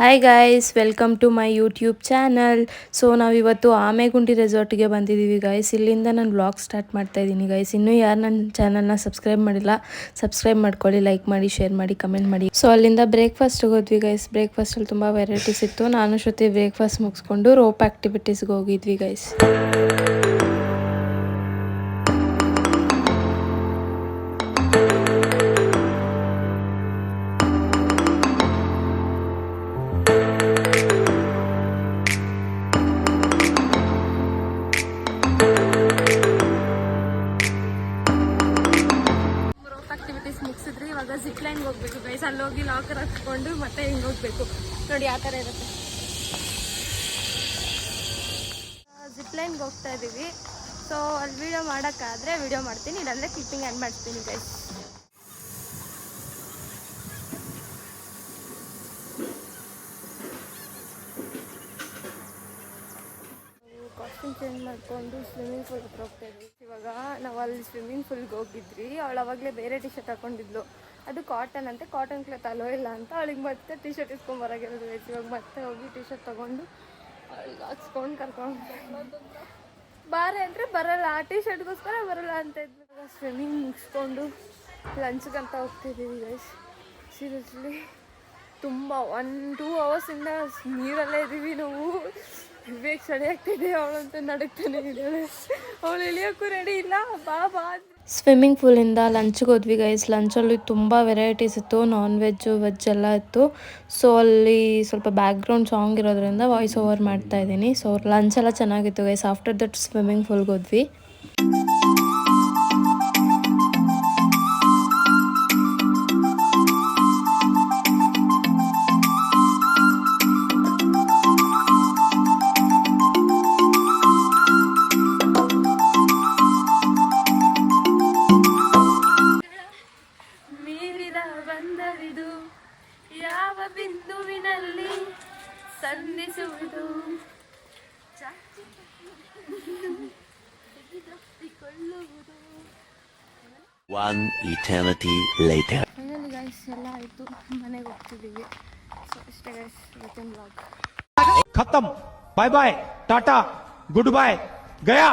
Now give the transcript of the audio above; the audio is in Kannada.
Hi guys, welcome to my YouTube channel. So ನಾವಿವತ್ತು ಆಮೆಗುಂಡಿ ರೆಸಾರ್ಟ್ಗೆ ಬಂದಿದ್ದೀವಿ ಗಾಯ್ಸ್. ಇಲ್ಲಿಂದ ನಾನು ವ್ಲಾಗ್ ಸ್ಟಾರ್ಟ್ ಮಾಡ್ತಾ ಇದ್ದೀನಿ ಗಾಯ್ಸ್. ಇನ್ನೂ ಯಾರು ನನ್ನ ಚಾನಲ್ನ ಸಬ್ಸ್ಕ್ರೈಬ್ ಮಾಡಿಲ್ಲ, ಸಬ್ಸ್ಕ್ರೈಬ್ ಮಾಡ್ಕೊಳ್ಳಿ, ಲೈಕ್ ಮಾಡಿ, ಶೇರ್ ಮಾಡಿ, ಕಮೆಂಟ್ ಮಾಡಿ. ಸೊ ಅಲ್ಲಿಂದ ಬ್ರೇಕ್ಫಾಸ್ಟ್ಗೆ ಹೋದ್ವಿ ಗಾಯ್ಸ್. ಬ್ರೇಕ್ಫಾಸ್ಟಲ್ಲಿ ತುಂಬ ವೆರೈಟೀಸ್ ಇತ್ತು. ನಾನು ಜೊತೆ ಬ್ರೇಕ್ಫಾಸ್ಟ್ ಮುಗಿಸ್ಕೊಂಡು ರೋಪ್ ಆ್ಯಕ್ಟಿವಿಟೀಸ್ಗೆ ಹೋಗಿದ್ವಿ ಗಾಯ್ಸ್. ಮುಗಿಸಿದ್ರಿ. ಇವಾಗ ಜಿಪ್ ಲೈನ್ಗೆ ಹೋಗ್ಬೇಕು ಗೈಸ್. ಅಲ್ಲಿ ಹೋಗಿ ಲಾಕರ್ ಹಾಕ್ಕೊಂಡು ಮತ್ತೆ ಹಿಂಗೆ ಹೋಗ್ಬೇಕು. ನೋಡಿ ಯಾವ ಥರ ಇರುತ್ತೆ. ಜಿಪ್ ಲೈನ್ಗೆ ಹೋಗ್ತಾ ಇದ್ದೀವಿ. ಸೊ ಅಲ್ಲಿ ವಿಡಿಯೋ ಮಾಡೋಕ್ಕಾದರೆ ವಿಡಿಯೋ ಮಾಡ್ತೀನಿ, ಇಲ್ಲಾಂದರೆ ಕ್ಲಿಪ್ಪಿಂಗ್ ಆ್ಯಡ್ ಮಾಡ್ತೀನಿ ಗೈಸ್. ಕಾಸ್ಟ್ಯೂಮ್ ಚೇಂಜ್ ಮಾಡಿಕೊಂಡು ಸ್ವಿಮ್ಮಿಂಗ್ ಪೂಲ್ ಹತ್ರ ಹೋಗ್ತಾ ಇದ್ವಿ. ಇವಾಗ ನಾವು ಅಲ್ಲಿ ಸ್ವಿಮ್ಮಿಂಗ್ ಪೂಲ್ಗೆ ಹೋಗಿದ್ವಿ. ಅವಳು ಅವಾಗಲೇ ಬೇರೆ ಟಿ ಶರ್ಟ್ ಹಾಕೊಂಡಿದ್ಲು. ಅದು ಕಾಟನ್ ಅಂತೆ, ಕಾಟನ್ ಕ್ಲಾತ್ ಅಲೋ ಇಲ್ಲ ಅಂತ ಅವಳಿಗೆ ಮತ್ತೆ ಟಿ ಶರ್ಟ್ ಇಸ್ಕೊಂಬರಾಗಿರೋದು. ಇವಾಗ ಮತ್ತೆ ಹೋಗಿ ಟಿ ಶರ್ಟ್ ತೊಗೊಂಡು ಅವಳಿಗೆ ಹಾಕ್ಸ್ಕೊಂಡು ಕರ್ಕೊಂಡು ಬಾರೆ ಅಂದರೆ ಬರೋಲ್ಲ, ಆ ಟಿ ಶರ್ಟ್ಗೋಸ್ಕರ ಬರೋಲ್ಲ ಅಂತ ಇದ್ವಿ. ಇವಾಗ ಸ್ವಿಮ್ಮಿಂಗ್ ಮುಗಿಸ್ಕೊಂಡು ಲಂಚ್ಗಂತ ಹೋಗ್ತಿದ್ದೀವಿ ಗೈಸ್. ಸೀರಿಯಸ್ಲಿ ತುಂಬ 1-2 ಅವರ್ಸಿಂದ ನೀರಲ್ಲೇ ಇದ್ದೀವಿ ನಾವು. ಬೇಗ ಚಳಿ ಆಗ್ತಿದೆ. ಅವಳಂತೂ ನಡುಕ್ತಾನೆ ಇದ್ದಾಳೆ. ಅವಳು ಇಳಿಯೋಕ್ಕೂ ರೆಡಿ ಇಲ್ಲ. ಬಾ ಸ್ವಿಮ್ಮಿಂಗ್ ಪೂಲಿಂದ ಲಂಚ್ಗೆ ಹೋದ್ವಿ ಗೈಸ್. ಲಂಚಲ್ಲಿ ತುಂಬ ವೆರೈಟೀಸ್ ಇತ್ತು, ನಾನ್ ವೆಜ್ಜು, ವೆಜ್ ಎಲ್ಲ ಇತ್ತು. ಸೊ ಅಲ್ಲಿ ಸ್ವಲ್ಪ ಬ್ಯಾಕ್ಗ್ರೌಂಡ್ ಸಾಂಗ್ ಇರೋದ್ರಿಂದ ವಾಯ್ಸ್ ಓವರ್ ಮಾಡ್ತಾ ಇದ್ದೀನಿ. ಸೊ ಲಂಚ್ ಎಲ್ಲ ಚೆನ್ನಾಗಿತ್ತು ಗೈಸ್. ಆಫ್ಟರ್ ದಟ್ ಸ್ವಿಮ್ಮಿಂಗ್ ಪೂಲ್ಗೆ ಹೋದ್ವಿ. ಬಂದವಿದು ಯಾವ ಬಿಂದುವಿನಲ್ಲಿ ಸಂಧಿಸುವುದು, One eternity later. Finally guys ಎಲ್ಲ ಆಯಿತು, ಮನೆಗೆ ಹೋಗ್ತಿದ್ದೀವಿ. ಸೊ ಇಷ್ಟೇ ಗೈಸ್ ಇವತ್ತಿನ ವ್ಲಾಗ್. खत्म. Bye bye, tata, goodbye, गया.